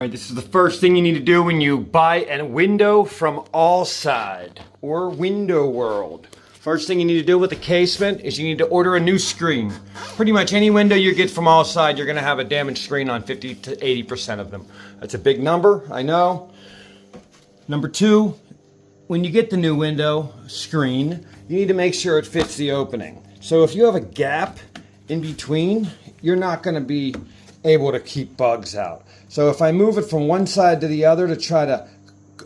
Right, this is the first thing you need to do when you buy a window from Alside or Window World. First thing you need to do with the casement is you need to order a new screen. Pretty much any window you get from Alside, you're gonna have a damaged screen on 50 to 80% of them. That's a big number, I know. Number two, when you get the new window screen, you need to make sure it fits the opening. So if you have a gap in between, you're not gonna be able to keep bugs out. So if I move it from one side to the other to try to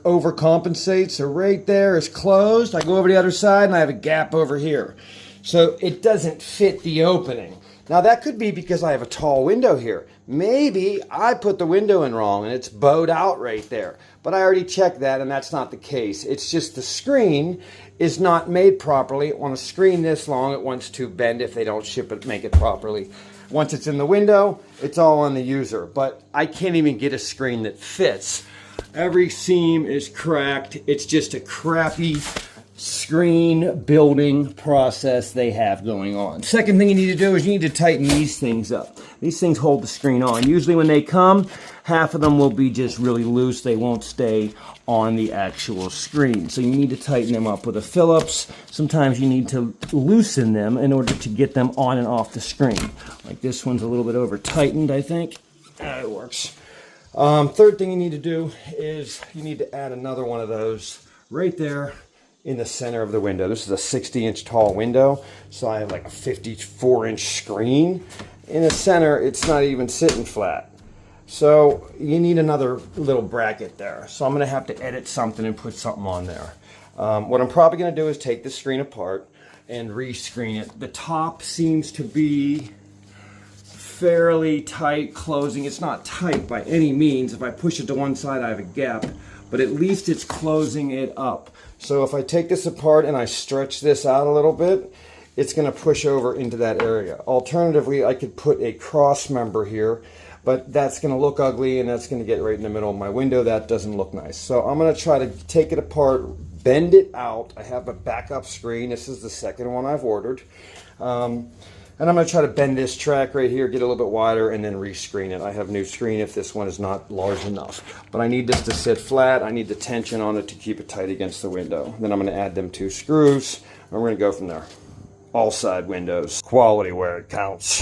overcompensate, so right there is closed, I go over the other side and I have a gap over here. So it doesn't fit the opening. Now that could be because I have a tall window here. Maybe I put the window in wrong and it's bowed out right there. But I already checked that and that's not the case. It's just the screen is not made properly. On a screen this long, it wants to bend if they don't ship it, make it properly. Once it's in the window, it's all on the user. But I can't even get a screen that fits. Every seam is cracked. It's just a crappy screen building process they have going on. Second thing you need to do is you need to tighten these things up. These things hold the screen on. Usually when they come, half of them will be just really loose. They won't stay on the actual screen. So you need to tighten them up with a Phillips. Sometimes you need to loosen them in order to get them on and off the screen. Like this one's a little bit over tightened, I think. It works. Third thing you need to do is you need to add another one of those right there in the center of the window. This is a 60-inch tall window, so I have like a 54-inch screen. In the center, it's not even sitting flat. So you need another little bracket there. So I'm gonna have to edit something and put something on there. What I'm probably gonna do is take the screen apart and re-screen it. The top seems to be fairly tight closing. It's not tight by any means. If I push it to one side, I have a gap, but at least it's closing it up. So if I take this apart and I stretch this out a little bit, it's gonna push over into that area. Alternatively, I could put a cross member here, but that's gonna look ugly and that's gonna get right in the middle of my window. That doesn't look nice. So I'm gonna try to take it apart, bend it out. I have a backup screen. This is the second one I've ordered. And I'm gonna try to bend this track right here, get a little bit wider, and then rescreen it. I have a new screen if this one is not large enough. But I need this to sit flat. I need the tension on it to keep it tight against the window. Then I'm gonna add them 2 screws, and we're gonna go from there. All side windows, quality where it counts.